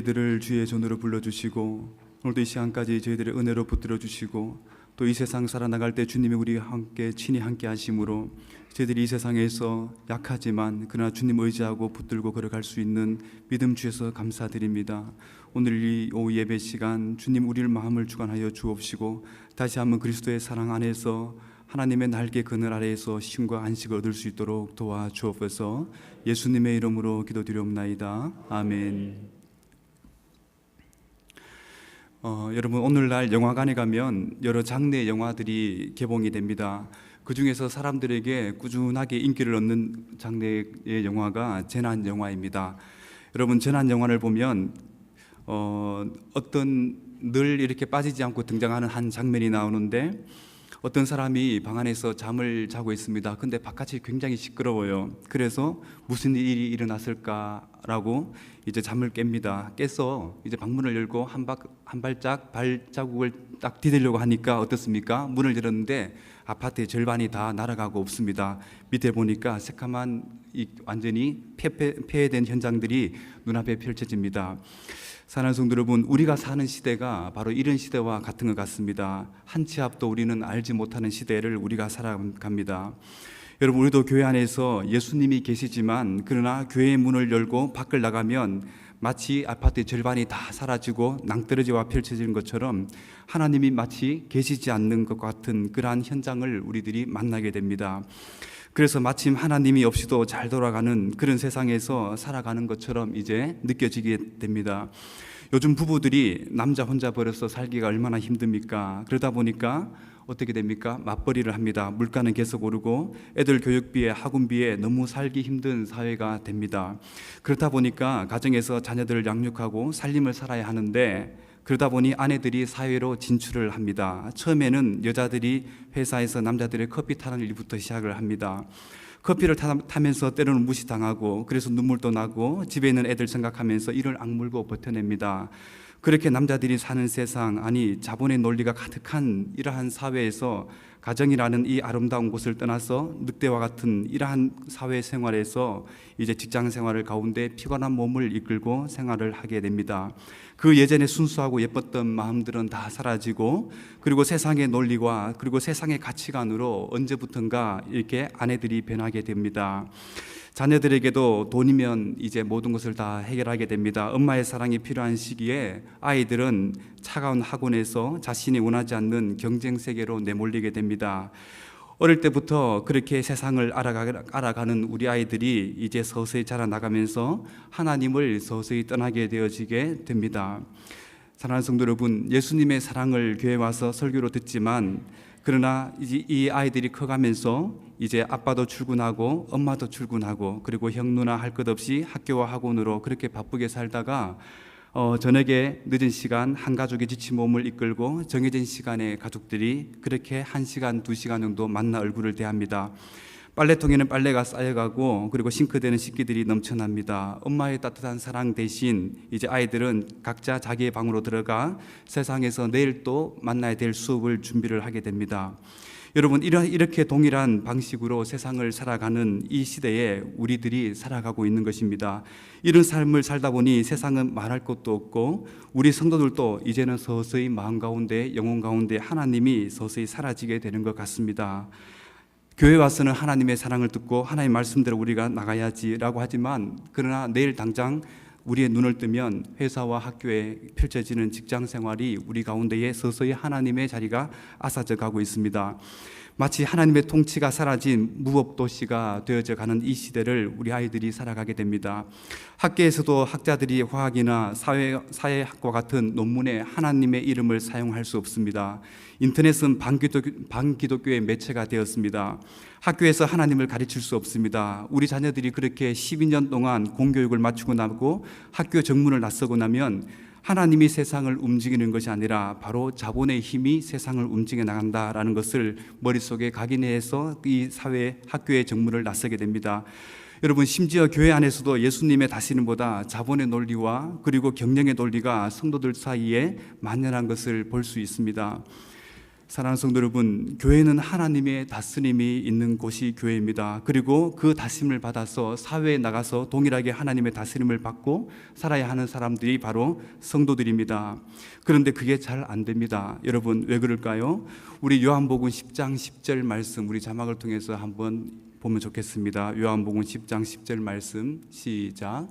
저희들을 주의 존으로 불러주시고 오늘도 이 시간까지 저희들의 은혜로 붙들어 주시고 또 이 세상 살아나갈 때 주님이 우리와 함께 친히 함께 하심으로 저희들이 이 세상에서 약하지만 그러나 주님 의지하고 붙들고 걸어갈 수 있는 믿음 주셔서 감사드립니다. 오늘 이 오후 예배 시간 주님 우리를 마음을 주관하여 주옵시고 다시 한번 그리스도의 사랑 안에서 하나님의 날개 그늘 아래에서 쉼과 안식을 얻을 수 있도록 도와주옵소서. 예수님의 이름으로 기도드리옵나이다. 아멘. 여러분, 오늘날 영화관에 가면 여러 장르의 영화들이 개봉이 됩니다. 그 중에서 사람들에게 꾸준하게 인기를 얻는 장르의 영화가 재난 영화입니다. 여러분, 재난 영화를 보면 어떤 늘 이렇게 빠지지 않고 등장하는 한 장면이 나오는데 어떤 사람이 방 안에서 잠을 자고 있습니다. 근데 바깥이 굉장히 시끄러워요. 그래서 무슨 일이 일어났을까라고 이제 잠을 깹니다. 깨서 이제 방문을 열고 한 발짝 발자국을 딱 디디려고 하니까 어떻습니까? 문을 열었는데 아파트의 절반이 다 날아가고 없습니다. 밑에 보니까 새카만 완전히 폐해된 현장들이 눈앞에 펼쳐집니다. 사랑하는 성도 여러분, 우리가 사는 시대가 바로 이런 시대와 같은 것 같습니다. 한 치 앞도 우리는 알지 못하는 시대를 우리가 살아갑니다. 여러분, 우리도 교회 안에서 예수님이 계시지만 그러나 교회의 문을 열고 밖을 나가면 마치 아파트의 절반이 다 사라지고 낭떠러지와 펼쳐지는 것처럼 하나님이 마치 계시지 않는 것 같은 그러한 현장을 우리들이 만나게 됩니다. 그래서 마침 하나님이 없이도 잘 돌아가는 그런 세상에서 살아가는 것처럼 이제 느껴지게 됩니다. 요즘 부부들이 남자 혼자 버려서 살기가 얼마나 힘듭니까? 그러다 보니까 어떻게 됩니까? 맞벌이를 합니다. 물가는 계속 오르고 애들 교육비에 학원비에 너무 살기 힘든 사회가 됩니다. 그렇다 보니까 가정에서 자녀들을 양육하고 살림을 살아야 하는데 그러다 보니 아내들이 사회로 진출을 합니다. 처음에는 여자들이 회사에서 남자들의 커피 타는 일부터 시작을 합니다. 커피를 타면서 때로는 무시당하고 그래서 눈물도 나고 집에 있는 애들 생각하면서 이를 악물고 버텨냅니다. 그렇게 남자들이 사는 세상, 아니 자본의 논리가 가득한 이러한 사회에서 가정이라는 이 아름다운 곳을 떠나서 늑대와 같은 이러한 사회생활에서 이제 직장생활을 가운데 피곤한 몸을 이끌고 생활을 하게 됩니다. 그 예전에 순수하고 예뻤던 마음들은 다 사라지고 그리고 세상의 논리와 그리고 세상의 가치관으로 언제부턴가 이렇게 아내들이 변하게 됩니다. 자녀들에게도 돈이면 이제 모든 것을 다 해결하게 됩니다. 엄마의 사랑이 필요한 시기에 아이들은 차가운 학원에서 자신이 원하지 않는 경쟁 세계로 내몰리게 됩니다. 어릴 때부터 그렇게 세상을 알아가는 우리 아이들이 이제 서서히 자라나가면서 하나님을 서서히 떠나게 되어지게 됩니다. 사랑하는 성도 여러분, 예수님의 사랑을 교회에 와서 설교로 듣지만 그러나 이 아이들이 커가면서 이제 아빠도 출근하고 엄마도 출근하고 그리고 형 누나 할 것 없이 학교와 학원으로 그렇게 바쁘게 살다가 저녁에 늦은 시간 한 가족이 지친 몸을 이끌고 정해진 시간에 가족들이 그렇게 1시간, 2시간 정도 만나 얼굴을 대합니다. 빨래통에는 빨래가 쌓여가고 그리고 싱크대는 식기들이 넘쳐납니다. 엄마의 따뜻한 사랑 대신 이제 아이들은 각자 자기의 방으로 들어가 세상에서 내일 또 만나야 될 수업을 준비를 하게 됩니다. 여러분, 이렇게 동일한 방식으로 세상을 살아가는 이 시대에 우리들이 살아가고 있는 것입니다. 이런 삶을 살다 보니 세상은 말할 것도 없고 우리 성도들도 이제는 서서히 마음 가운데 영혼 가운데 하나님이 서서히 사라지게 되는 것 같습니다. 교회 와서는 하나님의 사랑을 듣고 하나님의 말씀대로 우리가 나가야지라고 하지만 그러나 내일 당장 우리의 눈을 뜨면 회사와 학교에 펼쳐지는 직장 생활이 우리 가운데에 서서히 하나님의 자리가 앗아져 가고 있습니다. 마치 하나님의 통치가 사라진 무법도시가 되어져 가는 이 시대를 우리 아이들이 살아가게 됩니다. 학계에서도 학자들이 화학이나 사회학과 같은 논문에 하나님의 이름을 사용할 수 없습니다. 인터넷은 반기독교의 매체가 되었습니다. 학교에서 하나님을 가르칠 수 없습니다. 우리 자녀들이 그렇게 12년 동안 공교육을 마치고 나고 학교 정문을 나서고 나면 하나님이 세상을 움직이는 것이 아니라 바로 자본의 힘이 세상을 움직여 나간다라는 것을 머릿속에 각인해서 이 사회 학교의 정문을 나서게 됩니다. 여러분, 심지어 교회 안에서도 예수님의 다스림보다 자본의 논리와 그리고 경영의 논리가 성도들 사이에 만연한 것을 볼 수 있습니다. 사랑하는 성도 여러분, 교회는 하나님의 다스림이 있는 곳이 교회입니다. 그리고 그 다스림을 받아서 사회에 나가서 동일하게 하나님의 다스림을 받고 살아야 하는 사람들이 바로 성도들입니다. 그런데 그게 잘 안 됩니다. 여러분, 왜 그럴까요? 우리 요한복음 10장 10절 말씀, 우리 자막을 통해서 한번 보면 좋겠습니다. 요한복음 10장 10절 말씀, 시작.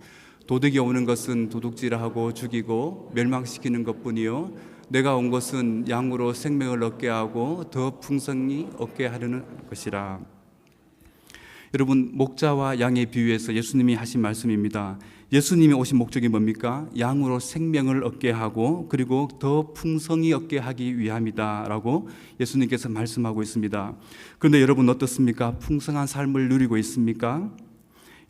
도둑이 오는 것은 도둑질하고 죽이고 멸망시키는 것뿐이요 내가 온 것은 양으로 생명을 얻게 하고 더 풍성히 얻게 하려는 것이라. 여러분, 목자와 양의 비유에서 예수님이 하신 말씀입니다. 예수님이 오신 목적이 뭡니까? 양으로 생명을 얻게 하고 그리고 더 풍성히 얻게 하기 위함이다 라고 예수님께서 말씀하고 있습니다. 그런데 여러분 어떻습니까? 풍성한 삶을 누리고 있습니까?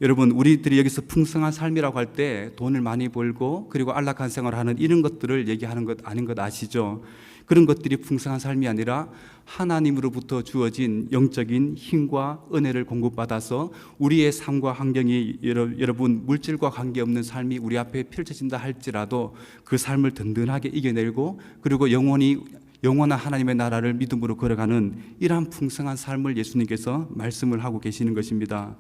여러분, 우리들이 여기서 풍성한 삶이라고 할 때 돈을 많이 벌고 그리고 안락한 생활을 하는 이런 것들을 얘기하는 것 아닌 것 아시죠? 그런 것들이 풍성한 삶이 아니라 하나님으로부터 주어진 영적인 힘과 은혜를 공급받아서 우리의 삶과 환경이 여러분 물질과 관계없는 삶이 우리 앞에 펼쳐진다 할지라도 그 삶을 든든하게 이겨내고 그리고 영원한 하나님의 나라를 믿음으로 걸어가는 이러한 풍성한 삶을 예수님께서 말씀을 하고 계시는 것입니다.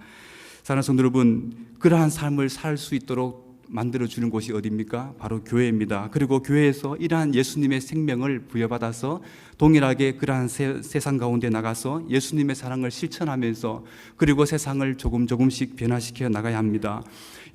사랑하는 성도 여러분, 그러한 삶을 살 수 있도록 만들어주는 곳이 어디입니까? 바로 교회입니다. 그리고 교회에서 이러한 예수님의 생명을 부여받아서 동일하게 그러한 세상 가운데 나가서 예수님의 사랑을 실천하면서 그리고 세상을 조금씩 변화시켜 나가야 합니다.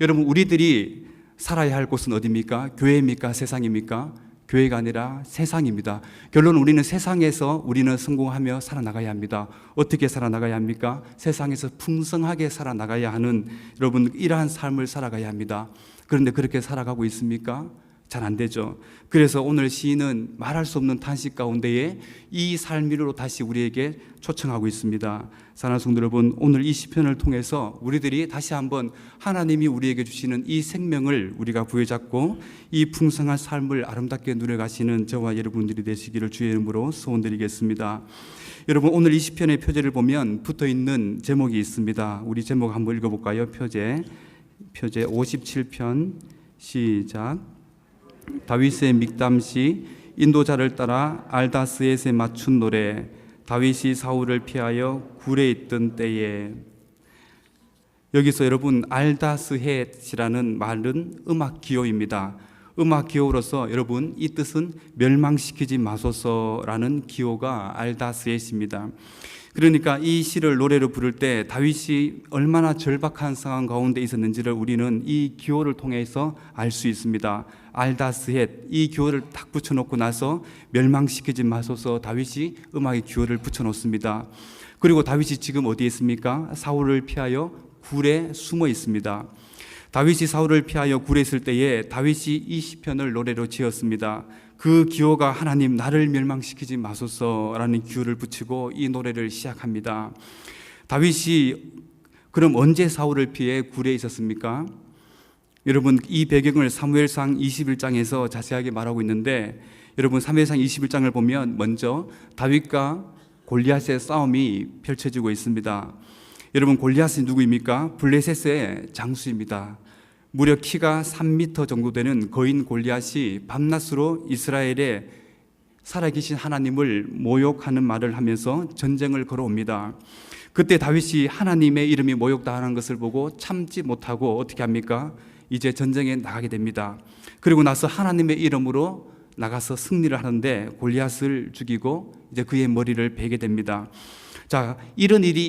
여러분, 우리들이 살아야 할 곳은 어디입니까? 교회입니까? 세상입니까? 교회가 아니라 세상입니다. 결론 우리는 세상에서 우리는 성공하며 살아나가야 합니다. 어떻게 살아나가야 합니까? 세상에서 풍성하게 살아나가야 하는 여러분 이러한 삶을 살아가야 합니다. 그런데 그렇게 살아가고 있습니까? 잘 안 되죠. 그래서 오늘 시인은 말할 수 없는 탄식 가운데에 이 삶으로 다시 우리에게 초청하고 있습니다. 사랑하는 성도 여러분, 오늘 이 시편을 통해서 우리들이 다시 한번 하나님이 우리에게 주시는 이 생명을 우리가 부여잡고 이 풍성한 삶을 아름답게 누려가시는 저와 여러분들이 되시기를 주의 이름으로 소원드리겠습니다. 여러분, 오늘 이 시편의 표제를 보면 붙어있는 제목이 있습니다. 우리 제목 한번 읽어볼까요? 표제 57편 시작. 다윗의 믹담시, 인도자를 따라 알다스헷에 맞춘 노래. 다윗이 사울을 피하여 굴에 있던 때에. 여기서 여러분 알다스헷이라는 말은 음악 기호입니다. 음악 기호로서 여러분 이 뜻은 멸망시키지 마소서라는 기호가 알다스헷입니다. 그러니까 이 시를 노래로 부를 때 다윗이 얼마나 절박한 상황 가운데 있었는지를 우리는 이 기호를 통해서 알 수 있습니다. 알다스헷, 이 기호를 딱 붙여놓고 나서 멸망시키지 마소서 다윗이 음악의 기호를 붙여놓습니다. 그리고 다윗이 지금 어디에 있습니까? 사울을 피하여 굴에 숨어 있습니다. 다윗이 사울을 피하여 굴에 있을 때에 다윗이 이 시편을 노래로 지었습니다. 그 기호가 하나님 나를 멸망시키지 마소서라는 기호를 붙이고 이 노래를 시작합니다. 다윗이 그럼 언제 사울을 피해 굴에 있었습니까? 여러분 이 배경을 사무엘상 21장에서 자세하게 말하고 있는데 여러분 사무엘상 21장을 보면 먼저 다윗과 골리앗의 싸움이 펼쳐지고 있습니다. 여러분 골리앗이 누구입니까? 블레셋의 장수입니다. 무려 키가 3m 정도 되는 거인 골리앗이 밤낮으로 이스라엘의 살아계신 하나님을 모욕하는 말을 하면서 전쟁을 걸어옵니다. 그때 다윗이 하나님의 이름이 모욕당하는 것을 보고 참지 못하고 어떻게 합니까? 이제 전쟁에 나가게 됩니다. 그리고 나서 하나님의 이름으로 나가서 승리를 하는데 골리앗을 죽이고 이제 그의 머리를 베게 됩니다. 자, 이런 일이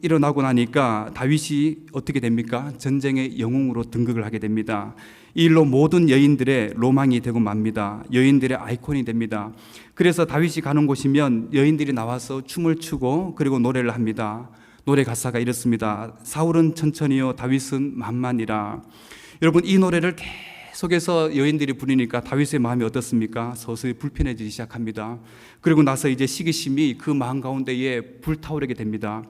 일어나고 나니까 다윗이 어떻게 됩니까? 전쟁의 영웅으로 등극을 하게 됩니다. 이 일로 모든 여인들의 로망이 되고 맙니다. 여인들의 아이콘이 됩니다. 그래서 다윗이 가는 곳이면 여인들이 나와서 춤을 추고 그리고 노래를 합니다. 노래 가사가 이렇습니다. 사울은 천천히요 다윗은 만만이라. 여러분 이 노래를 계속해서 여인들이 부르니까 다윗의 마음이 어떻습니까? 서서히 불편해지기 시작합니다. 그리고 나서 이제 시기심이 그 마음 가운데에 불타오르게 됩니다.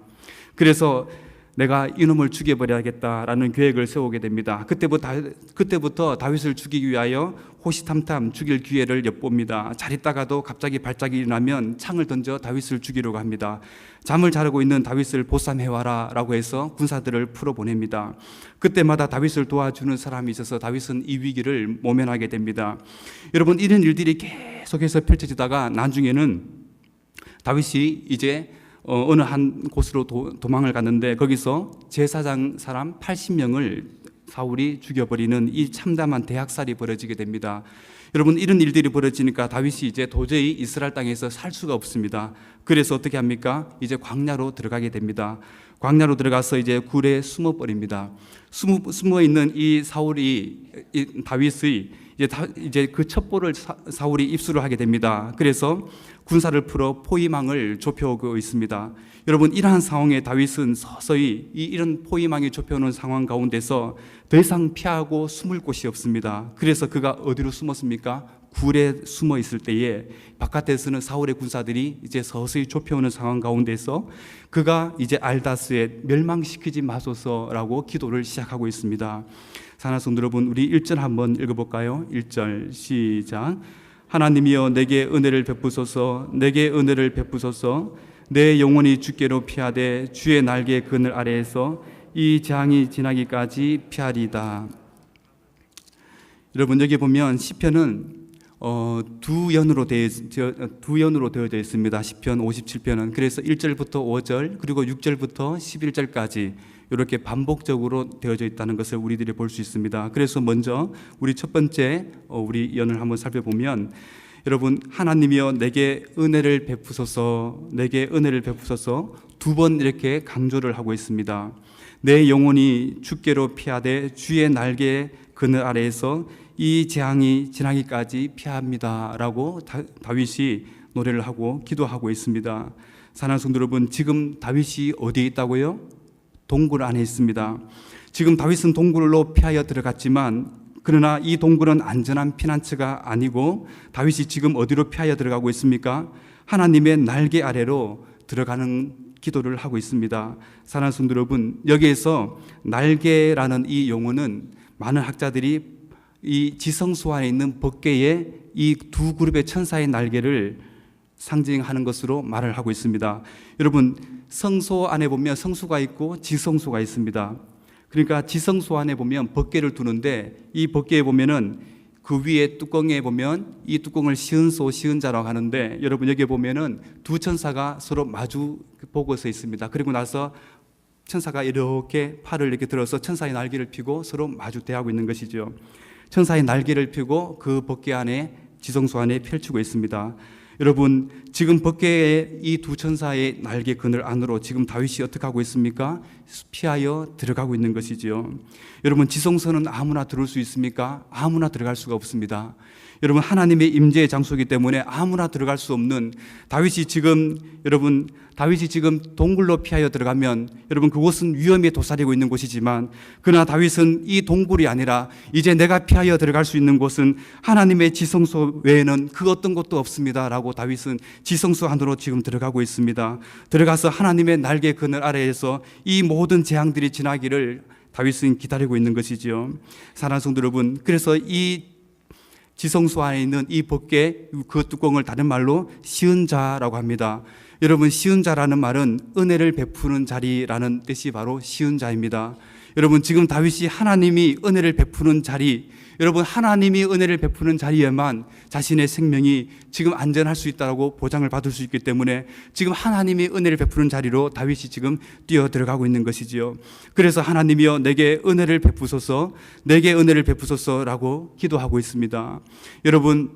그래서 내가 이놈을 죽여버려야겠다라는 계획을 세우게 됩니다. 그때부터 다윗을 죽이기 위하여 호시탐탐 죽일 기회를 엿봅니다. 잘 있다가도 갑자기 발작이 일어나면 창을 던져 다윗을 죽이려고 합니다. 잠을 자르고 있는 다윗을 보쌈해와라 라고 해서 군사들을 풀어보냅니다. 그때마다 다윗을 도와주는 사람이 있어서 다윗은 이 위기를 모면하게 됩니다. 여러분 이런 일들이 계속해서 펼쳐지다가 나중에는 다윗이 이제 어느 한 곳으로 도망을 갔는데 거기서 제사장 사람 80명을 사울이 죽여버리는 이 참담한 대학살이 벌어지게 됩니다. 여러분, 이런 일들이 벌어지니까 다윗이 이제 도저히 이스라엘 땅에서 살 수가 없습니다. 그래서 어떻게 합니까? 이제 광야로 들어가게 됩니다. 광야로 들어가서 이제 굴에 숨어 버립니다. 숨어 있는 이 다윗의 이제 그 첩보를 사울이 입수를 하게 됩니다. 그래서 군사를 풀어 포위망을 좁혀오고 있습니다. 여러분, 이러한 상황에 다윗은 서서히 이런 포위망이 좁혀오는 상황 가운데서 더 이상 피하고 숨을 곳이 없습니다. 그래서 그가 어디로 숨었습니까? 굴에 숨어 있을 때에 바깥에서는 사울의 군사들이 이제 서서히 좁혀오는 상황 가운데서 그가 이제 알다스에 멸망시키지 마소서라고 기도를 시작하고 있습니다. 사랑하는 성도 여러분, 우리 1절 한번 읽어볼까요? 1절 시작. 하나님이여 내게 은혜를 베푸소서, 내게 은혜를 베푸소서. 내 영혼이 주께로 피하되 주의 날개 그늘 아래에서 이 재앙이 지나기까지 피하리다. 여러분, 여기 보면 시편은 두 연으로 되어져 있습니다. 시편 57편은. 그래서 1절부터 5절 그리고 6절부터 11절까지 이렇게 반복적으로 되어져 있다는 것을 우리들이 볼 수 있습니다. 그래서 먼저 우리 첫 번째 우리 연을 한번 살펴보면, 여러분, 하나님이여 내게 은혜를 베푸소서, 내게 은혜를 베푸소서 두 번 이렇게 강조를 하고 있습니다. 내 영혼이 주께로 피하되 주의 날개 그늘 아래에서 이 재앙이 지나기까지 피합니다 라고 다윗이 노래를 하고 기도하고 있습니다. 사랑하는 성도 여러분, 지금 다윗이 어디에 있다고요? 동굴 안에 있습니다. 지금 다윗은 동굴로 피하여 들어갔지만, 그러나 이 동굴은 안전한 피난처가 아니고 다윗이 지금 어디로 피하여 들어가고 있습니까? 하나님의 날개 아래로 들어가는 기도를 하고 있습니다. 사랑하는 성도 여러분, 여기에서 날개라는 이 용어는 많은 학자들이 이 지성소 안에 있는 법궤의 이 두 그룹의 천사의 날개를 상징하는 것으로 말을 하고 있습니다. 여러분, 성소 안에 보면 성수가 있고 지성소가 있습니다. 그러니까 지성소 안에 보면 법궤를 두는데, 이 법궤에 보면은 그 위에 뚜껑에 보면 이 뚜껑을 시은소 시은자라고 하는데, 여러분 여기에 보면은 두 천사가 서로 마주 보고서 있습니다. 그리고 나서 천사가 이렇게 팔을 이렇게 들어서 천사의 날개를 펴고 서로 마주 대하고 있는 것이죠. 천사의 날개를 펴고 그 법궤 안에 지성소 안에 펼치고 있습니다. 여러분, 지금 법궤의 이 두 천사의 날개 그늘 안으로 지금 다윗이 어떻게 하고 있습니까? 피하여 들어가고 있는 것이지요. 여러분, 지성소는 아무나 들어올 수 있습니까? 아무나 들어갈 수가 없습니다. 여러분, 하나님의 임재의 장소이기 때문에 아무나 들어갈 수 없는 다윗이 지금 동굴로 피하여 들어가면, 여러분, 그곳은 위험에 도사리고 있는 곳이지만, 그러나 다윗은 이 동굴이 아니라 이제 내가 피하여 들어갈 수 있는 곳은 하나님의 지성소 외에는 그 어떤 곳도 없습니다 라고 다윗은 지성소 안으로 지금 들어가고 있습니다. 들어가서 하나님의 날개 그늘 아래에서 이 모든 재앙들이 지나기를 다윗은 기다리고 있는 것이지요. 사랑하는 성도 여러분, 그래서 이 지성소 안에 있는 이 법궤 그 뚜껑을 다른 말로 시은자라고 합니다. 여러분, 시은자라는 말은 은혜를 베푸는 자리라는 뜻이 바로 시은자입니다. 여러분, 지금 다윗이 하나님이 은혜를 베푸는 자리, 여러분, 하나님이 은혜를 베푸는 자리에만 자신의 생명이 지금 안전할 수 있다고 보장을 받을 수 있기 때문에 지금 하나님이 은혜를 베푸는 자리로 다윗이 지금 뛰어 들어가고 있는 것이지요. 그래서 하나님이여 내게 은혜를 베푸소서, 내게 은혜를 베푸소서라고 기도하고 있습니다. 여러분,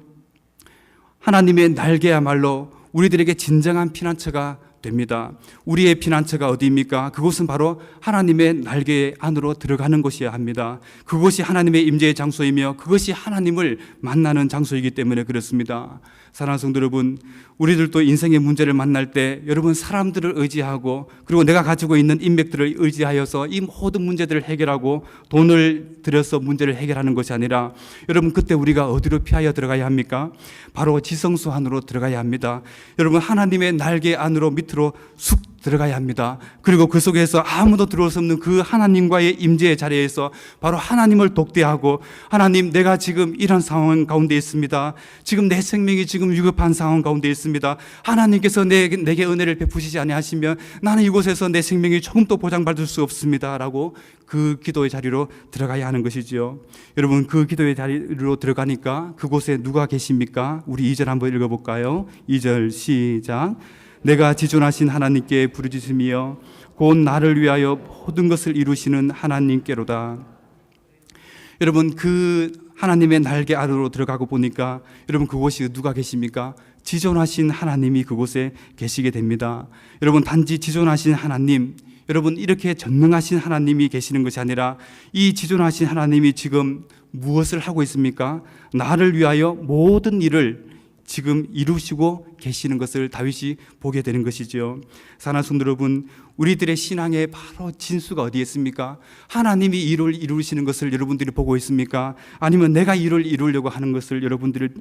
하나님의 날개야말로 우리들에게 진정한 피난처가 됩니다. 우리의 피난처가 어디입니까? 그곳은 바로 하나님의 날개 안으로 들어가는 곳이어야 합니다. 그곳이 하나님의 임재의 장소이며 그것이 하나님을 만나는 장소이기 때문에 그렇습니다. 사랑하는 성도 여러분, 우리들도 인생의 문제를 만날 때 여러분 사람들을 의지하고 그리고 내가 가지고 있는 인맥들을 의지하여서 이 모든 문제들을 해결하고 돈을 들여서 문제를 해결하는 것이 아니라, 여러분 그때 우리가 어디로 피하여 들어가야 합니까? 바로 지성소 안으로 들어가야 합니다. 여러분, 하나님의 날개 안으로 밑으로 쑥 들어가야 합니다. 그리고 그 속에서 아무도 들어올 수 없는 그 하나님과의 임재의 자리에서 바로 하나님을 독대하고, 하나님, 내가 지금 이런 상황 가운데 있습니다. 지금 내 생명이 지금 위급한 상황 가운데 있습니다. 하나님께서 내게 은혜를 베푸시지 아니하시면 나는 이곳에서 내 생명이 조금도 보장받을 수 없습니다 라고 그 기도의 자리로 들어가야 하는 것이지요. 여러분, 그 기도의 자리로 들어가니까 그곳에 누가 계십니까? 우리 2절 한번 읽어볼까요? 2절 시작. 내가 지존하신 하나님께 부르짖으며 곧 나를 위하여 모든 것을 이루시는 하나님께로다. 여러분, 그 하나님의 날개 아래로 들어가고 보니까 여러분 그곳이 누가 계십니까? 지존하신 하나님이 그곳에 계시게 됩니다. 여러분, 단지 지존하신 하나님, 여러분 이렇게 전능하신 하나님이 계시는 것이 아니라 이 지존하신 하나님이 지금 무엇을 하고 있습니까? 나를 위하여 모든 일을 지금 이루시고 계시는 것을 다윗이 보게 되는 것이죠. 사랑하는 성도 여러분, 우리들의 신앙의 바로 진수가 어디에 있습니까? 하나님이 일을 이루시는 것을 여러분들이 보고 있습니까? 아니면 내가 일을 이루려고 하는 것을 여러분들을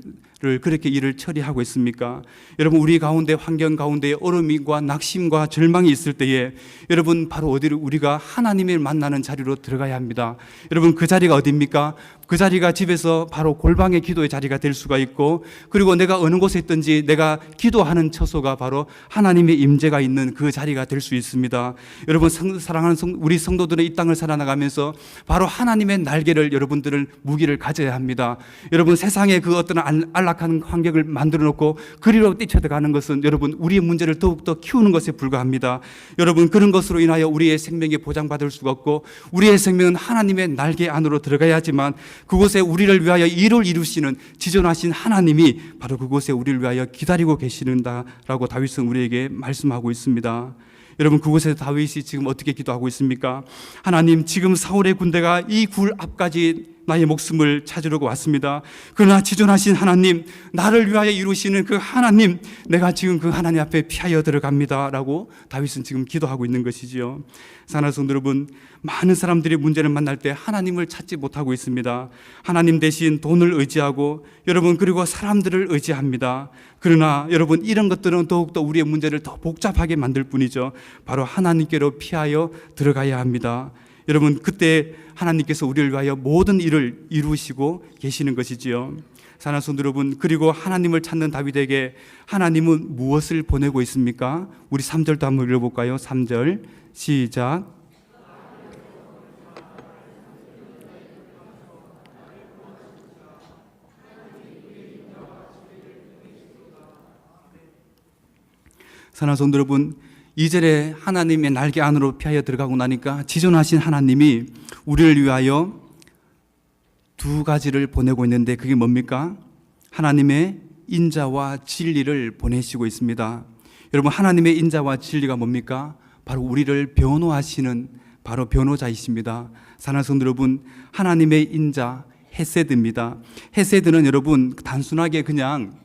그렇게 일을 처리하고 있습니까? 여러분, 우리 가운데 환경 가운데 어려움과 낙심과 절망이 있을 때에 여러분 바로 어디를 우리가 하나님을 만나는 자리로 들어가야 합니다. 여러분, 그 자리가 어디입니까? 그 자리가 집에서 바로 골방의 기도의 자리가 될 수가 있고, 그리고 내가 어느 곳에 있든지 내가 기도하는 처소가 바로 하나님의 임재가 있는 그 자리가 될 수 있습니다. 여러분, 사랑하는 우리 성도들은 이 땅을 살아나가면서 바로 하나님의 날개를 여러분들은 무기를 가져야 합니다. 여러분, 세상에 그 어떤 안락한 환경을 만들어 놓고 그리로 뛰쳐들어가는 것은 여러분 우리의 문제를 더욱더 키우는 것에 불과합니다. 여러분, 그런 것으로 인하여 우리의 생명이 보장받을 수가 없고, 우리의 생명은 하나님의 날개 안으로 들어가야지만 그곳에 우리를 위하여 일을 이루시는 지존하신 하나님이 바로 그곳에 우리를 위하여 기다리고 계시는다라고 다윗은 우리에게 말씀하고 있습니다. 여러분, 그곳에서 다윗이 지금 어떻게 기도하고 있습니까? 하나님, 지금 사울의 군대가 이 굴 앞까지 나의 목숨을 찾으려고 왔습니다. 그러나 지존하신 하나님, 나를 위하여 이루시는 그 하나님, 내가 지금 그 하나님 앞에 피하여 들어갑니다 라고 다윗은 지금 기도하고 있는 것이지요. 사랑하는 성도 여러분, 많은 사람들이 문제를 만날 때 하나님을 찾지 못하고 있습니다. 하나님 대신 돈을 의지하고 여러분 그리고 사람들을 의지합니다. 그러나 여러분, 이런 것들은 더욱더 우리의 문제를 더 복잡하게 만들 뿐이죠. 바로 하나님께로 피하여 들어가야 합니다. 여러분, 그때 하나님께서 우리를 위하여 모든 일을 이루시고 계시는 것이지요. 사랑하는 성도 여러분, 그리고 하나님을 찾는 다윗에게 하나님은 무엇을 보내고 있습니까? 우리 3절도 한번 읽어볼까요? 3절 시작. 사랑하는 성도 여러분, 2절에 하나님의 날개 안으로 피하여 들어가고 나니까 지존하신 하나님이 우리를 위하여 두 가지를 보내고 있는데 그게 뭡니까? 하나님의 인자와 진리를 보내시고 있습니다. 여러분, 하나님의 인자와 진리가 뭡니까? 바로 우리를 변호하시는 바로 변호자이십니다. 사랑하는 성도 여러분, 하나님의 인자 헤세드입니다. 헤세드는 여러분 단순하게 그냥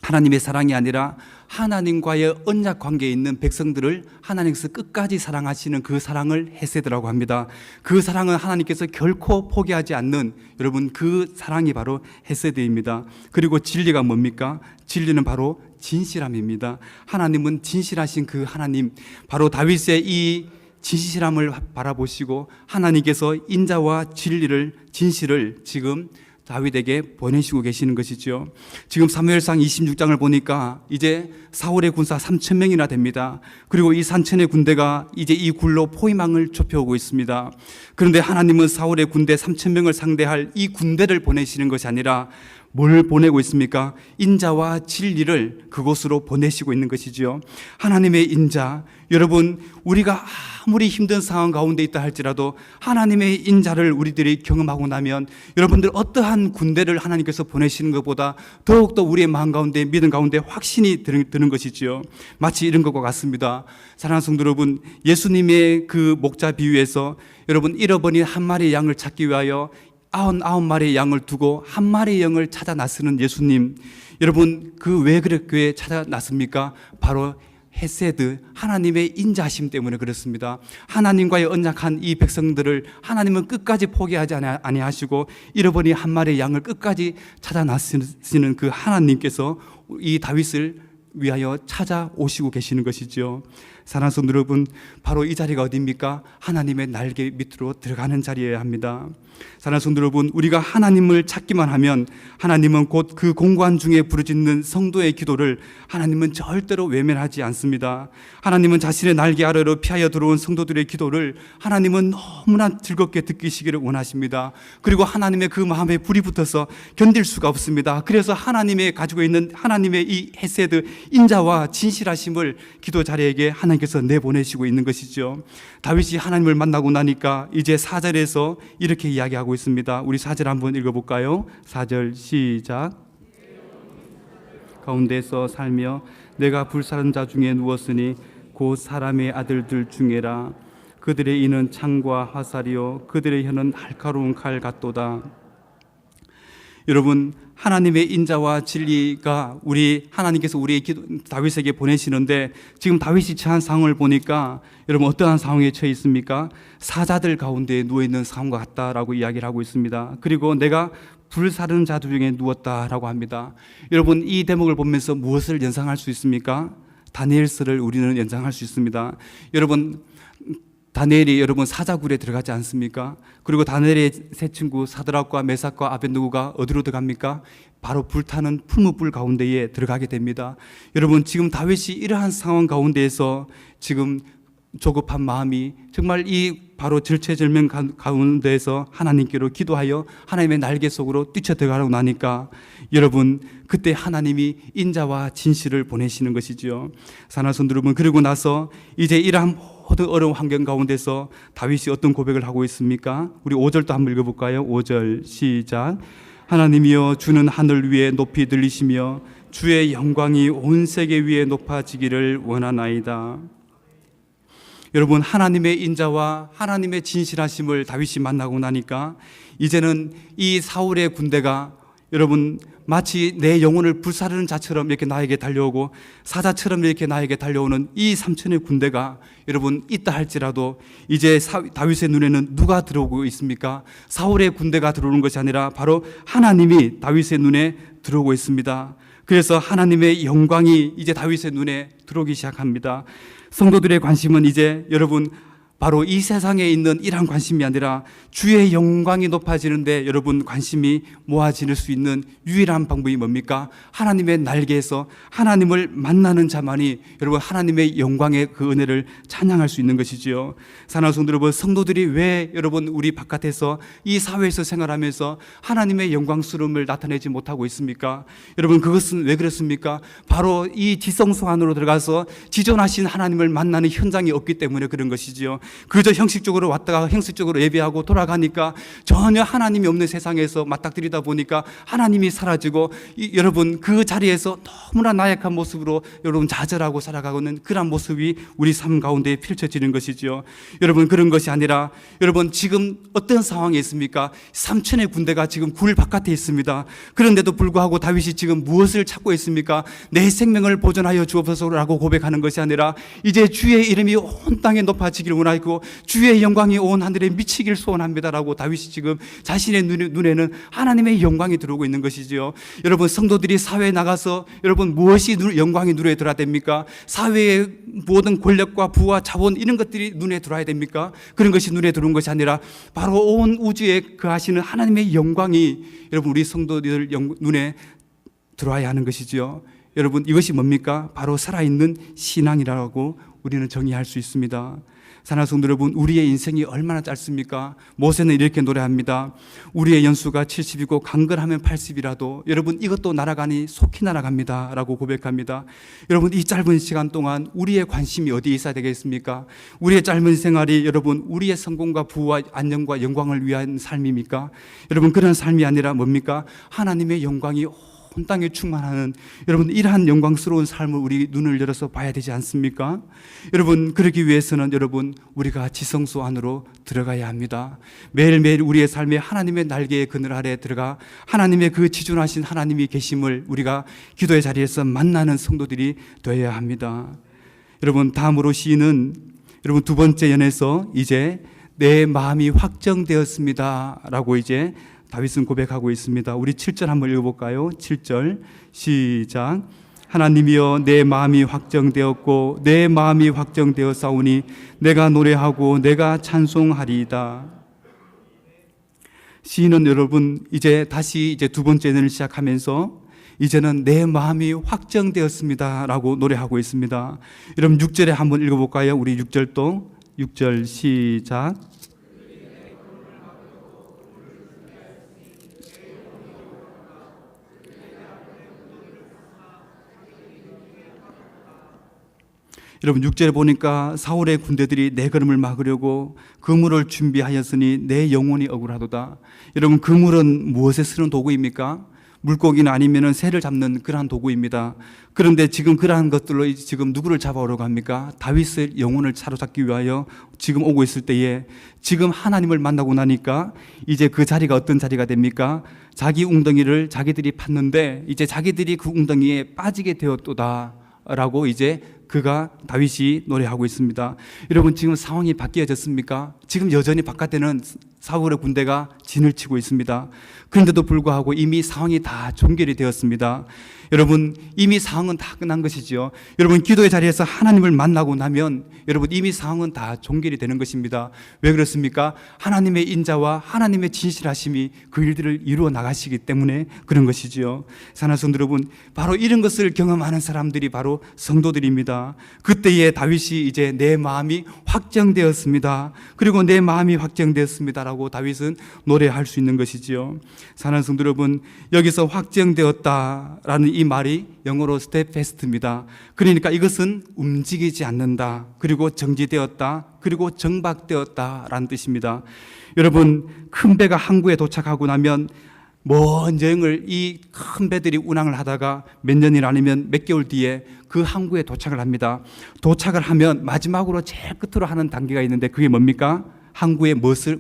하나님의 사랑이 아니라 하나님과의 언약 관계에 있는 백성들을 하나님께서 끝까지 사랑하시는 그 사랑을 헤세드라고 합니다. 그 사랑은 하나님께서 결코 포기하지 않는 여러분 그 사랑이 바로 헤세드입니다. 그리고 진리가 뭡니까? 진리는 바로 진실함입니다. 하나님은 진실하신 그 하나님, 바로 다윗의 이 진실함을 바라보시고 하나님께서 인자와 진리를, 진실을 지금 다윗에게 보내시고 계시는 것이죠. 지금 사무엘상 26장을 보니까 이제 사울의 군사 3,000명이나 됩니다. 그리고 이 3,000의 군대가 이제 이 굴로 포위망을 좁혀오고 있습니다. 그런데 하나님은 사울의 군대 3,000명을 상대할 이 군대를 보내시는 것이 아니라 뭘 보내고 있습니까? 인자와 진리를 그곳으로 보내시고 있는 것이지요. 하나님의 인자, 여러분 우리가 아무리 힘든 상황 가운데 있다 할지라도 하나님의 인자를 우리들이 경험하고 나면 여러분들 어떠한 군대를 하나님께서 보내시는 것보다 더욱더 우리의 마음 가운데 믿음 가운데 확신이 드는 것이지요. 마치 이런 것과 같습니다. 사랑하는 성도 여러분, 예수님의 그 목자 비유에서 여러분 잃어버린 한 마리의 양을 찾기 위하여 99마리의 양을 두고 한 마리의 양을 찾아 나서는 예수님, 여러분 그 왜 그렇게 찾아 나섭니까? 바로 헤세드, 하나님의 인자하심 때문에 그렇습니다. 하나님과의 언약한 이 백성들을 하나님은 끝까지 포기하지 아니하시고 잃어버린 한 마리의 양을 끝까지 찾아 나서시는 그 하나님께서 이 다윗을 위하여 찾아오시고 계시는 것이죠. 사랑하는 성도 여러분, 바로 이 자리가 어디입니까? 하나님의 날개 밑으로 들어가는 자리여야 합니다. 사랑하는 성도 여러분, 우리가 하나님을 찾기만 하면 하나님은 곧 그 공간 중에 부르짖는 성도의 기도를 하나님은 절대로 외면하지 않습니다. 하나님은 자신의 날개 아래로 피하여 들어온 성도들의 기도를 하나님은 너무나 즐겁게 듣기시기를 원하십니다. 그리고 하나님의 그 마음에 불이 붙어서 견딜 수가 없습니다. 그래서 하나님의 가지고 있는 하나님의 이 헤세드, 인자와 진실하심을 기도 자리에게 하나님께서 내보내시고 있는 것이죠. 다윗이 하나님을 만나고 나니까 이제 4절에서 이렇게 이야기하고 있습니다. 우리 4절 한번 읽어볼까요? 4절 시작. 가운데서 살며 내가 불사른 자 중에 누웠으니 곧 사람의 아들들 중에라. 그들의 이는 창과 화살이요 그들의 혀는 날카로운 칼 같도다. 여러분, 하나님의 인자와 진리가 우리 하나님께서 우리 다윗에게 보내시는데, 지금 다윗이 처한 상황을 보니까 여러분 어떠한 상황에 처해 있습니까? 사자들 가운데 누워있는 상황과 같다라고 이야기를 하고 있습니다. 그리고 내가 불사르는 자들 중에 누웠다라고 합니다. 여러분, 이 대목을 보면서 무엇을 연상할 수 있습니까? 다니엘서를 우리는 연상할 수 있습니다. 여러분, 다니엘이 여러분 사자굴에 들어가지 않습니까? 그리고 다니엘의 세 친구 사드락과 메삭과 아벳느고가 어디로 들어갑니까? 바로 불타는 풀무불 가운데에 들어가게 됩니다. 여러분, 지금 다윗이 이러한 상황 가운데에서 지금 조급한 마음이 정말 이 바로 절체절명 가운데에서 하나님께로 기도하여 하나님의 날개 속으로 뛰쳐들어가고 나니까 여러분, 그때 하나님이 인자와 진실을 보내시는 것이지요. 사랑하는 성도 여러분, 그리고 나서 이제 이러한 모든 어려운 환경 가운데서 다윗이 어떤 고백을 하고 있습니까? 우리 5절도 한번 읽어볼까요? 5절 시작. 하나님이여, 주는 하늘 위에 높이 들리시며 주의 영광이 온 세계 위에 높아지기를 원하나이다. 여러분, 하나님의 인자와 하나님의 진실하심을 다윗이 만나고 나니까 이제는 이 사울의 군대가 여러분 마치 내 영혼을 불사르는 자처럼 이렇게 나에게 달려오고 사자처럼 이렇게 나에게 달려오는 이 삼천의 군대가 여러분 있다 할지라도 이제 다윗의 눈에는 누가 들어오고 있습니까? 사울의 군대가 들어오는 것이 아니라 바로 하나님이 다윗의 눈에 들어오고 있습니다. 그래서 하나님의 영광이 이제 다윗의 눈에 들어오기 시작합니다. 성도들의 관심은 이제 여러분 바로 이 세상에 있는 이러한 관심이 아니라 주의 영광이 높아지는데 여러분 관심이 모아질 수 있는 유일한 방법이 뭡니까? 하나님의 날개에서 하나님을 만나는 자만이 여러분 하나님의 영광의 그 은혜를 찬양할 수 있는 것이지요. 사랑하는 성도 여러분, 성도들이 왜 여러분 우리 바깥에서 이 사회에서 생활하면서 하나님의 영광스러움을 나타내지 못하고 있습니까? 여러분, 그것은 왜 그렇습니까? 바로 이 지성소 안으로 들어가서 지존하신 하나님을 만나는 현장이 없기 때문에 그런 것이지요. 그저 형식적으로 왔다가 형식적으로 예배하고 돌아가니까 전혀 하나님이 없는 세상에서 맞닥뜨리다 보니까 하나님이 사라지고 여러분 그 자리에서 너무나 나약한 모습으로 여러분 좌절하고 살아가고는 그런 모습이 우리 삶 가운데 펼쳐지는 것이지요. 여러분, 그런 것이 아니라 여러분 지금 어떤 상황에 있습니까? 삼천의 군대가 지금 굴 바깥에 있습니다. 그런데도 불구하고 다윗이 지금 무엇을 찾고 있습니까? 내 생명을 보존하여 주옵소서라고 고백하는 것이 아니라 이제 주의 이름이 온 땅에 높아지기를 원하고 주의 영광이 온 하늘에 미치길 소원합니다라고 다윗이 지금 자신의 눈에는 하나님의 영광이 들어오고 있는 것이지요. 여러분, 성도들이 사회에 나가서 여러분 무엇이 영광이 눈에 들어야 됩니까? 사회의 모든 권력과 부와 자본 이런 것들이 눈에 들어야 됩니까? 그런 것이 눈에 들어온 것이 아니라 바로 온 우주에 거하시는 하나님의 영광이 여러분 우리 성도들 눈에 들어와야 하는 것이지요. 여러분, 이것이 뭡니까? 바로 살아있는 신앙이라고 우리는 정의할 수 있습니다. 사랑하는 성도 여러분, 우리의 인생이 얼마나 짧습니까? 모세는 이렇게 노래합니다. 우리의 연수가 70이고 강건하면 80이라도 여러분 이것도 날아가니 속히 날아갑니다 라고 고백합니다. 여러분, 이 짧은 시간 동안 우리의 관심이 어디에 있어야 되겠습니까? 우리의 짧은 생활이 여러분 우리의 성공과 부와 안녕과 영광을 위한 삶입니까? 여러분, 그런 삶이 아니라 뭡니까? 하나님의 영광이 온 땅에 충만하는 여러분 이러한 영광스러운 삶을 우리 눈을 열어서 봐야 되지 않습니까? 여러분, 그러기 위해서는 여러분 우리가 지성소 안으로 들어가야 합니다. 매일매일 우리의 삶에 하나님의 날개의 그늘 아래 들어가 하나님의 그 지존하신 하나님이 계심을 우리가 기도의 자리에서 만나는 성도들이 되어야 합니다. 여러분, 다음으로 시인은 여러분 두 번째 연에서 이제 내 마음이 확정되었습니다 라고 이제 다윗은 고백하고 있습니다. 우리 7절 한번 읽어볼까요? 7절 시작. 하나님이여 내 마음이 확정되었고 내 마음이 확정되었사오니 내가 노래하고 내가 찬송하리이다. 시인은 여러분 이제 다시 두 번째를 시작하면서 이제는 내 마음이 확정되었습니다 라고 노래하고 있습니다. 여러분 6절에 한번 읽어볼까요? 우리 6절도 6절 시작. 여러분 6절에 보니까 사울의 군대들이 내 걸음을 막으려고 그물을 준비하였으니 내 영혼이 억울하도다. 여러분 그물은 무엇에 쓰는 도구입니까? 물고기나 아니면 새를 잡는 그러한 도구입니다. 그런데 지금 그러한 것들로 지금 누구를 잡아오려고 합니까? 다윗의 영혼을 사로잡기 위하여 지금 오고 있을 때에 지금 하나님을 만나고 나니까 이제 그 자리가 어떤 자리가 됩니까? 자기 웅덩이를 자기들이 팠는데 이제 자기들이 그 웅덩이에 빠지게 되었도다 라고 이제 그가 다윗이 노래하고 있습니다. 여러분 지금 상황이 바뀌어졌습니까? 지금 여전히 바깥에는 사울의 군대가 진을 치고 있습니다. 그런데도 불구하고 이미 상황이 다 종결이 되었습니다. 여러분 이미 상황은 다 끝난 것이지요. 여러분 기도의 자리에서 하나님을 만나고 나면 여러분 이미 상황은 다 종결이 되는 것입니다. 왜 그렇습니까? 하나님의 인자와 하나님의 진실하심이 그 일들을 이루어 나가시기 때문에 그런 것이지요. 사랑하는 성도 여러분, 바로 이런 것을 경험하는 사람들이 바로 성도들입니다. 그때에 다윗이 이제 내 마음이 확정되었습니다. 그리고 내 마음이 확정되었습니다라고 다윗은 노래할 수 있는 것이지요. 사랑하는 성도 여러분, 여기서 확정되었다라는 이 말이 영어로 steadfast입니다. 그러니까 이것은 움직이지 않는다, 그리고 정지되었다, 그리고 정박되었다라는 뜻입니다. 여러분 큰 배가 항구에 도착하고 나면 먼 여행을 이 큰 배들이 운항을 하다가 몇 년이 아니면 몇 개월 뒤에 그 항구에 도착을 합니다. 도착을 하면 마지막으로 제일 끝으로 하는 단계가 있는데 그게 뭡니까? 항구에 무엇을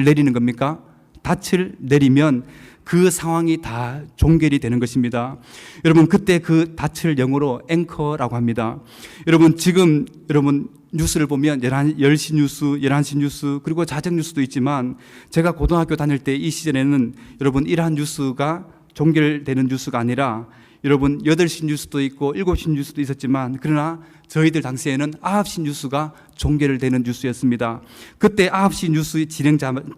내리는 겁니까? 닻을 내리면 그 상황이 다 종결이 되는 것입니다. 여러분 그때 그 닻을 영어로 앵커라고 합니다. 여러분 지금 여러분 뉴스를 보면 10시 뉴스, 11시 뉴스, 그리고 자정 뉴스도 있지만 제가 고등학교 다닐 때 이 시절에는 여러분 이러한 뉴스가 종결되는 뉴스가 아니라 여러분 8시 뉴스도 있고 7시 뉴스도 있었지만 그러나 저희들 당시에는 9시 뉴스가 종결되는 뉴스였습니다. 그때 9시 뉴스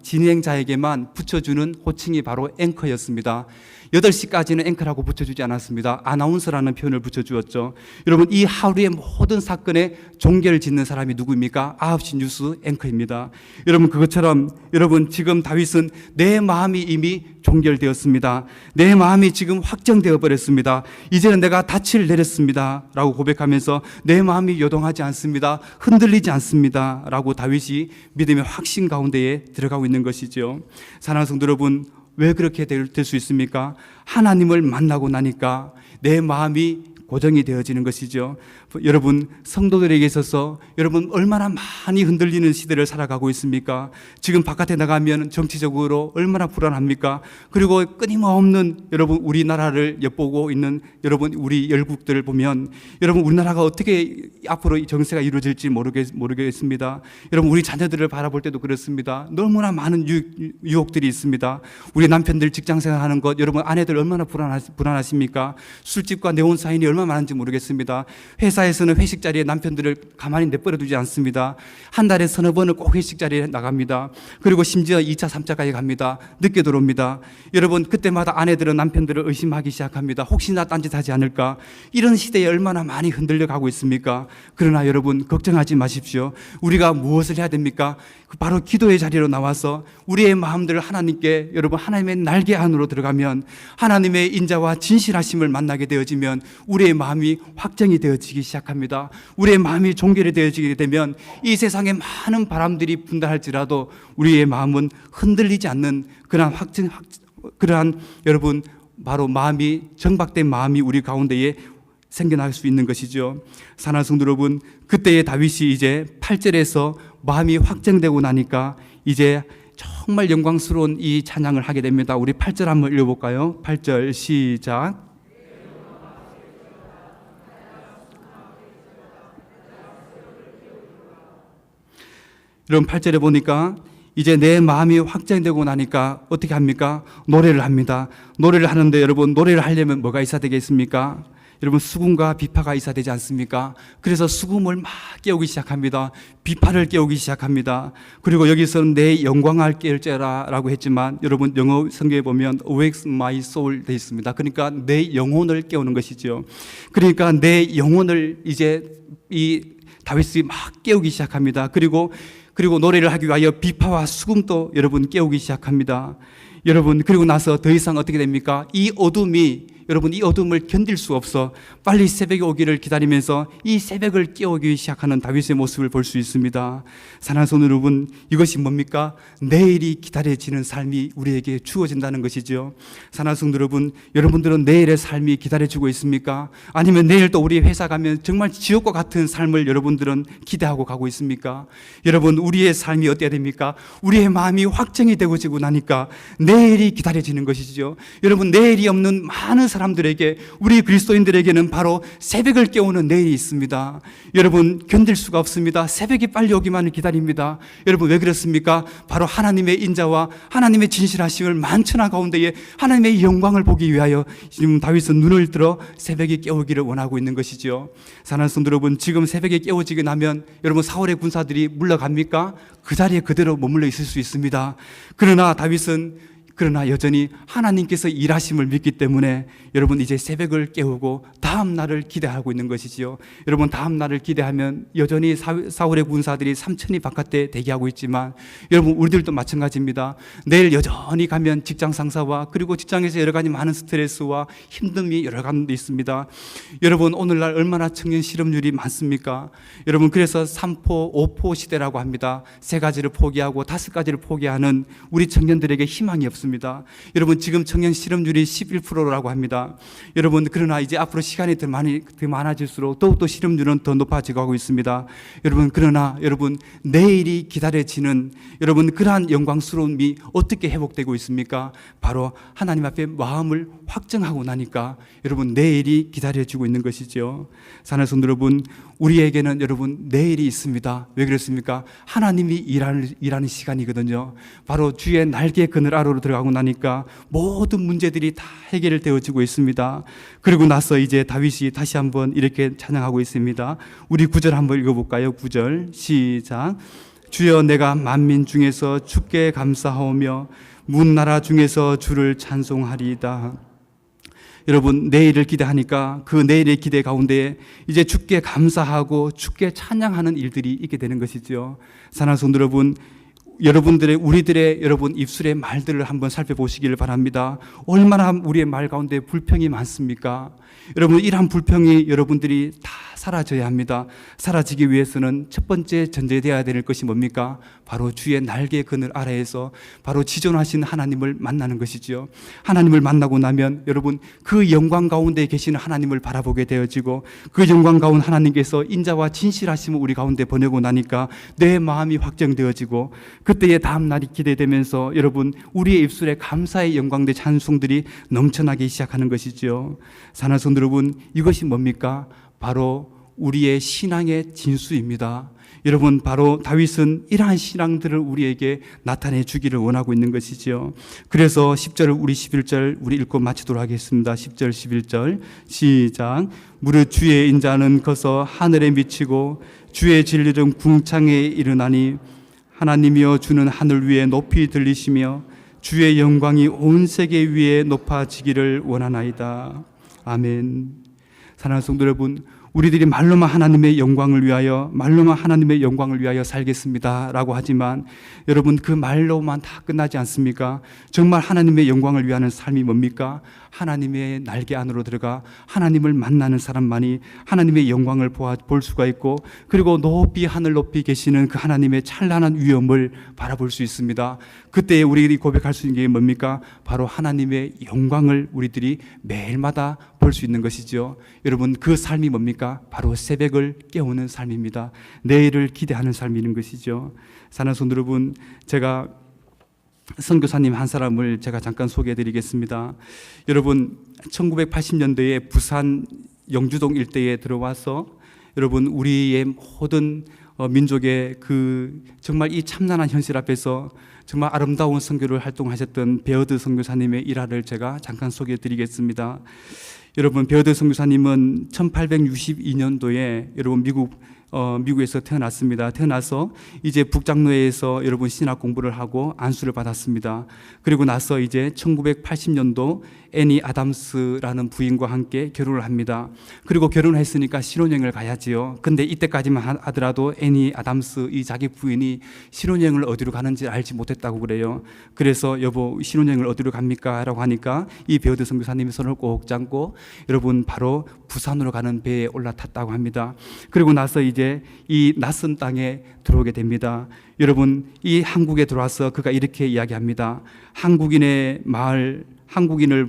진행자에게만 붙여주는 호칭이 바로 앵커였습니다. 8시까지는 앵커라고 붙여주지 않았습니다. 아나운서라는 표현을 붙여주었죠. 여러분 이 하루의 모든 사건에 종결을 짓는 사람이 누구입니까? 9시 뉴스 앵커입니다. 여러분 그것처럼 여러분 지금 다윗은 내 마음이 이미 종결되었습니다. 내 마음이 지금 확정되어 버렸습니다. 이제는 내가 닻을 내렸습니다 라고 고백하면서 내 마음이 요동하지 않습니다, 흔들리지 않습니다 라고 다윗이 믿음의 확신 가운데에 들어가고 있는 것이죠. 사랑하는 성도 여러분, 왜 그렇게 될 수 있습니까? 하나님을 만나고 나니까 내 마음이 고정이 되어지는 것이죠. 여러분 성도들에게 있어서 여러분 얼마나 많이 흔들리는 시대를 살아가고 있습니까? 지금 바깥에 나가면 정치적으로 얼마나 불안합니까? 그리고 끊임없는 여러분 우리나라를 엿보고 있는 여러분 우리 열국들을 보면 여러분 우리나라가 어떻게 앞으로 이 정세가 이루어질지 모르겠습니다. 여러분 우리 자녀들을 바라볼 때도 그렇습니다. 너무나 많은 유혹들이 있습니다. 우리 남편들 직장생활하는 것, 여러분 아내들 얼마나 불안하십니까? 술집과 네온사인이 얼마나 많은지 모르겠습니다. 회사에서는 회식 자리에 남편들을 가만히 내버려 두지 않습니다. 한 달에 서너 번을 꼭 회식 자리에 나갑니다. 그리고 심지어 2차, 3차까지 갑니다. 늦게 들어옵니다. 여러분 그때마다 아내들은 남편들을 의심하기 시작합니다. 혹시나 딴짓하지 않을까? 이런 시대에 얼마나 많이 흔들려 가고 있습니까? 그러나 여러분 걱정하지 마십시오. 우리가 무엇을 해야 됩니까? 바로 기도의 자리로 나와서 우리의 마음들을 하나님께, 여러분 하나님의 날개 안으로 들어가면 하나님의 인자와 진실하심을 만나게 되어지면 우리의 마음이 확정이 되어지기 시작합니다. 우리의 마음이 종결이 되어지게 되면 이 세상에 많은 바람들이 분다 할지라도 우리의 마음은 흔들리지 않는 그러한 여러분 바로 마음이, 정박된 마음이 우리 가운데에 생겨날 수 있는 것이죠. 사랑하는 성도 여러분, 그때의 다윗이 이제 8절에서 마음이 확정되고 나니까 이제 정말 영광스러운 이 찬양을 하게 됩니다. 우리 8절 한번 읽어볼까요? 8절 시작. 여러분 8절에 보니까 이제 내 마음이 확정되고 나니까 어떻게 합니까? 노래를 합니다. 노래를 하는데 여러분, 노래를 하려면 뭐가 있어야 되겠습니까? 여러분, 수금과 비파가 있어야 되지 않습니까? 그래서 수금을 막 깨우기 시작합니다. 비파를 깨우기 시작합니다. 그리고 여기서는 내 영광을 깨울지라 라고 했지만, 여러분 영어 성경에 보면 awake my soul 되어 있습니다. 그러니까 내 영혼을 깨우는 것이죠. 그러니까 내 영혼을 이제 이 다윗이 막 깨우기 시작합니다. 그리고 노래를 하기 위하여 비파와 수금도 여러분 깨우기 시작합니다. 여러분, 그리고 나서 더 이상 어떻게 됩니까? 이 어둠을 견딜 수 없어 빨리 새벽이 오기를 기다리면서 이 새벽을 깨우기 시작하는 다윗의 모습을 볼 수 있습니다. 사랑하는 성도 여러분, 이것이 뭡니까? 내일이 기다려지는 삶이 우리에게 주어진다는 것이죠. 사랑하는 성도 여러분, 여러분들은 내일의 삶이 기다려지고 있습니까? 아니면 내일 또 우리 회사 가면 정말 지옥과 같은 삶을 여러분들은 기대하고 가고 있습니까? 여러분, 우리의 삶이 어때야 됩니까? 우리의 마음이 확정이 되어지고 나니까 내일이 기다려지는 것이죠. 여러분, 내일이 없는 많은 사람들에게, 우리 그리스도인들에게는 바로 새벽을 깨우는 내일이 있습니다. 여러분, 견딜 수가 없습니다. 새벽이 빨리 오기만을 기다립니다. 여러분, 왜 그렇습니까? 바로 하나님의 인자와 하나님의 진실하심을 만천하 가운데에 하나님의 영광을 보기 위하여 지금 다윗은 눈을 들어 새벽이 깨우기를 원하고 있는 것이죠. 사랑하는 성도 여러분, 지금 새벽에 깨워지게 나면 여러분, 사울의 군사들이 물러갑니까? 그 자리에 그대로 머물러 있을 수 있습니다. 그러나 여전히 하나님께서 일하심을 믿기 때문에 여러분, 이제 새벽을 깨우고 다음 날을 기대하고 있는 것이지요. 여러분, 다음 날을 기대하면 여전히 사울의 군사들이 3천이 바깥에 대기하고 있지만, 여러분, 우리들도 마찬가지입니다. 내일 여전히 가면 직장 상사와 그리고 직장에서 여러 가지 많은 스트레스와 힘듦이 여러 가지 있습니다. 여러분, 오늘날 얼마나 청년 실업률이 많습니까? 여러분, 그래서 3포, 5포 시대라고 합니다. 3가지를 포기하고 5가지를 포기하는 우리 청년들에게 희망이 없습니다. 여러분, 지금 청년 실업률이 11%라고 합니다. 여러분, 그러나 이제 앞으로 시간이 더 많아질수록 더욱더 실업률은 더 높아지고 하고 있습니다. 그러나 내일이 기다려지는 그러한 영광스러움이 어떻게 회복되고 있습니까? 바로 하나님 앞에 마음을 확정하고 나니까 내일이 기다려지고 있는 것이죠. 사랑하는 성도 여러분, 우리에게는 내일이 있습니다. 왜 그렇습니까? 하나님이 일하는 시간이거든요. 바로 주의 날개 그늘 아래로 들어가고 나니까 모든 문제들이 다 해결되어지고 있습니다. 그리고 나서 이제 다윗이 다시 한번 이렇게 찬양하고 있습니다. 우리 9절 한번 읽어볼까요? 9절 시작. 주여, 내가 만민 중에서 주께 감사하오며 문나라 중에서 주를 찬송하리이다. 여러분, 내일을 기대하니까 그 내일의 기대 가운데 이제 주께 감사하고 주께 찬양하는 일들이 있게 되는 것이죠. 사랑하는 성도 여러분, 우리들의 입술의 말들을 한번 살펴보시기를 바랍니다. 얼마나 우리의 말 가운데 불평이 많습니까? 여러분, 이러한 불평이 여러분들이 다 사라져야 합니다. 사라지기 위해서는 첫 번째 전제되어야 될 것이 뭡니까? 바로 주의 날개 그늘 아래에서 바로 지존하신 하나님을 만나는 것이죠. 하나님을 만나고 나면 여러분, 그 영광 가운데 계시는 하나님을 바라보게 되어지고, 그 영광 가운데 하나님께서 인자와 진실하심을 우리 가운데 보내고 나니까 내 마음이 확정되어지고, 그때의 다음 날이 기대되면서 여러분, 우리의 입술에 감사의 영광된 찬송들이 넘쳐나기 시작하는 것이죠. 사랑하는 성도 여러분, 이것이 뭡니까? 바로 우리의 신앙의 진수입니다. 여러분, 바로 다윗은 이러한 신앙들을 우리에게 나타내 주기를 원하고 있는 것이죠. 그래서 10절, 우리 11절 우리 읽고 마치도록 하겠습니다. 10절, 11절 시작. 무릇 주의 인자는 커서 하늘에 미치고 주의 진리는 궁창에 이르나니, 하나님이여 주는 하늘 위에 높이 들리시며 주의 영광이 온 세계 위에 높아지기를 원하나이다. 아멘. 사랑하는 성도 여러분, 우리들이 말로만 하나님의 영광을 위하여 살겠습니다 라고 하지만, 여러분, 그 말로만 다 끝나지 않습니까? 정말 하나님의 영광을 위하는 삶이 뭡니까? 하나님의 날개 안으로 들어가 하나님을 만나는 사람만이 하나님의 영광을 볼 수가 있고, 그리고 높이 하늘 높이 계시는 그 하나님의 찬란한 위엄을 바라볼 수 있습니다. 그때 우리들이 고백할 수 있는 게 뭡니까? 바로 하나님의 영광을 우리들이 매일마다 볼 수 있는 것이죠. 여러분, 그 삶이 뭡니까? 바로 새벽을 깨우는 삶입니다. 내일을 기대하는 삶이는 것이죠. 사랑하는 성도 여러분, 제가 선교사님 한 사람을 제가 잠깐 소개해 드리겠습니다. 여러분, 1980년대에 부산 영주동 일대에 들어와서 여러분, 우리의 모든 민족의 그 정말 이 참난한 현실 앞에서 정말 아름다운 선교를 활동하셨던 베어드 선교사님의 일화를 제가 잠깐 소개해 드리겠습니다. 여러분, 베어드 선교사님은 1862년도에 여러분 미국에서 태어났습니다. 태어나서 이제 북장로회에서 여러분 신학 공부를 하고 안수를 받았습니다. 그리고 나서 이제 1980년도 애니 아담스라는 부인과 함께 결혼을 합니다. 그리고 결혼했으니까 신혼여행을 가야지요. 근데 이때까지만 하더라도 애니 아담스 이 자기 부인이 신혼여행을 어디로 가는지 알지 못했다고 그래요. 그래서 여보, 신혼여행을 어디로 갑니까? 라고 하니까 이 베어드 선교사님이 손을 꼭 잡고 여러분 바로 부산으로 가는 배에 올라탔다고 합니다. 그리고 나서 이제 이 낯선 땅에 들어오게 됩니다. 여러분, 이 한국에 들어와서 그가 이렇게 이야기합니다. 한국인을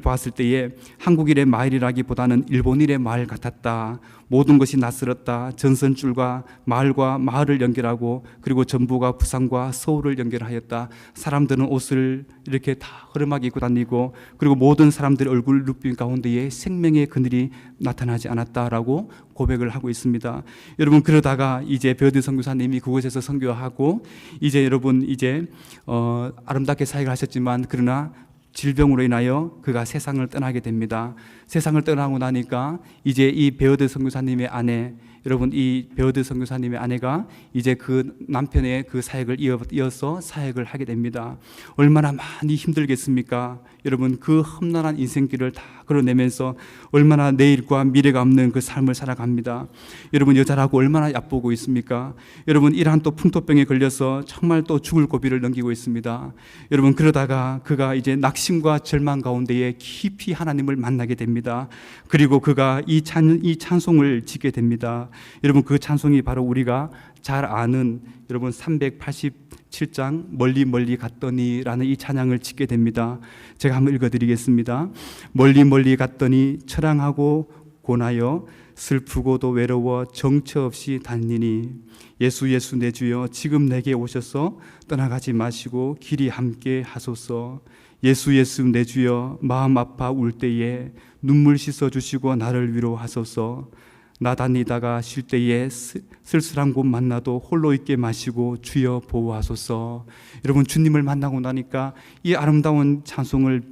보았을 때에 한국인의 마을이라기보다는 일본인의 마을 같았다. 모든 것이 낯설었다. 전선줄과 마을을 연결하고 그리고 전부가 부산과 서울을 연결하였다. 사람들은 옷을 이렇게 다 허름하게 입고 다니고 그리고 모든 사람들의 얼굴 눈빛 가운데에 생명의 그늘이 나타나지 않았다라고 고백을 하고 있습니다. 여러분, 그러다가 이제 베어드 선교사님이 그곳에서 선교하고 이제 여러분 이제 아름답게 사역을 하셨지만 그러나 질병으로 인하여 그가 세상을 떠나게 됩니다. 세상을 떠나고 나니까 이제 이 베어드 선교사님의 아내, 여러분 이 베어드 선교사님의 아내가 이제 그 남편의 그 사역을 이어서 사역을 하게 됩니다. 얼마나 많이 힘들겠습니까? 여러분, 그 험난한 인생길을 다 걸어내면서 얼마나 내일과 미래가 없는 그 삶을 살아갑니다. 여러분, 여자라고 얼마나 얕보고 있습니까? 여러분, 이러한 또 풍토병에 걸려서 정말 또 죽을 고비를 넘기고 있습니다. 여러분, 그러다가 그가 이제 낙심과 절망 가운데에 깊이 하나님을 만나게 됩니다. 그리고 그가 이 찬송을 짓게 됩니다. 여러분, 그 찬송이 바로 우리가 잘 아는 여러분 387장 멀리 멀리 갔더니라는 이 찬양을 짓게 됩니다. 제가 한번 읽어드리겠습니다. 멀리 멀리 갔더니 처량하고 고나여 슬프고도 외로워 정처 없이 다니니 예수 예수 내 주여 지금 내게 오셔서 떠나가지 마시고 길이 함께 하소서. 예수 예수 내 주여 마음 아파 울 때에 눈물 씻어 주시고 나를 위로하소서. 나 다니다가 쉴 때에 쓸쓸한 곳 만나도 홀로 있게 마시고 주여 보호하소서. 여러분, 주님을 만나고 나니까 이 아름다운 찬송을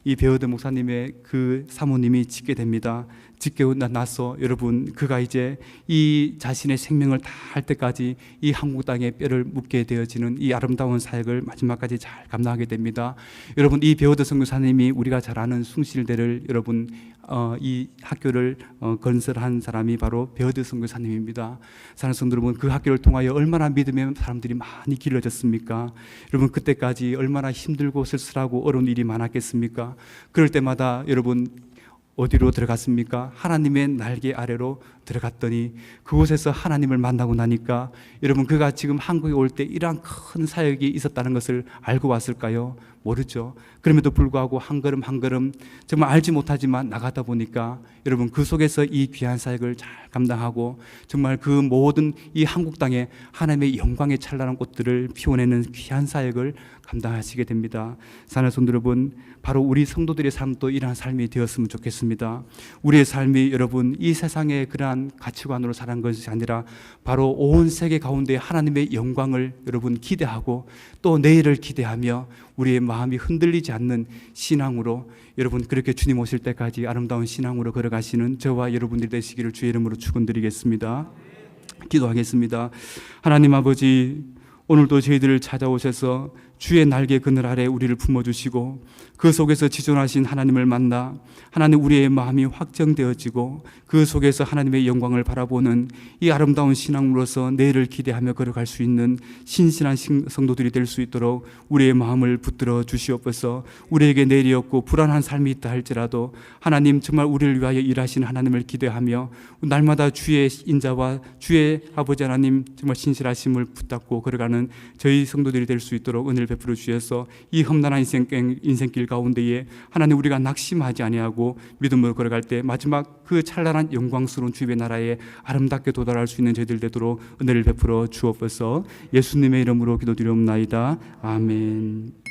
이 베어드 목사님의 그 사모님이 짓게 됩니다. 짓고 나서 여러분, 그가 이제 이 자신의 생명을 다 할 때까지 이 한국 땅에 뼈를 묻게 되어지는 이 아름다운 사역을 마지막까지 잘 감당하게 됩니다. 여러분, 이 베어드 선교사님이 우리가 잘 아는 숭실대를 여러분 이 학교를 건설한 사람이 바로 베어드 선교사님입니다. 사랑하는 성도 여러분, 그 학교를 통하여 얼마나 믿음의 사람들이 많이 길러졌습니까? 여러분, 그때까지 얼마나 힘들고 쓸쓸하고 어려운 일이 많았겠습니까? 그럴 때마다 여러분 어디로 들어갔습니까? 하나님의 날개 아래로 들어갔더니 그곳에서 하나님을 만나고 나니까 여러분, 그가 지금 한국에 올 때 이러한 큰 사역이 있었다는 것을 알고 왔을까요? 모르죠. 그럼에도 불구하고 한 걸음 한 걸음 정말 알지 못하지만 나가다 보니까 여러분, 그 속에서 이 귀한 사역을 잘 감당하고 정말 그 모든 이 한국 땅에 하나님의 영광의 찬란한 꽃들을 피워내는 귀한 사역을 감당하시게 됩니다. 사랑하는 성도 여러분, 바로 우리 성도들의 삶도 이러한 삶이 되었으면 좋겠습니다. 우리의 삶이 여러분 이 세상의 그러한 가치관으로 사는 것이 아니라 바로 온 세계 가운데 하나님의 영광을 여러분 기대하고 또 내일을 기대하며 우리의 마음이 흔들리지 않는 신앙으로 여러분 그렇게 주님 오실 때까지 아름다운 신앙으로 걸어가시는 저와 여러분들 되시기를 주의 이름으로 축원드리겠습니다. 기도하겠습니다. 하나님 아버지, 오늘도 저희들을 찾아오셔서 주의 날개 그늘 아래 우리를 품어주시고 그 속에서 지존하신 하나님을 만나 하나님 우리의 마음이 확정되어지고 그 속에서 하나님의 영광을 바라보는 이 아름다운 신앙으로서 내일을 기대하며 걸어갈 수 있는 신실한 성도들이 될 수 있도록 우리의 마음을 붙들어 주시옵소서. 우리에게 내일이 없고 불안한 삶이 있다 할지라도 하나님 정말 우리를 위하여 일하시는 하나님을 기대하며 날마다 주의 인자와 주의 아버지 하나님 정말 신실하심을 붙잡고 걸어가는 저희 성도들이 될 수 있도록 은혜를 베풀어 주셔서 이 험난한 인생길 가운데에 하나님 우리가 낙심하지 아니하고 믿음으로 걸어갈 때 마지막 그 찬란한 영광스러운 주의 나라에 아름답게 도달할 수 있는 저희들 되도록 은혜를 베풀어 주옵소서. 예수님의 이름으로 기도드리옵나이다. 아멘.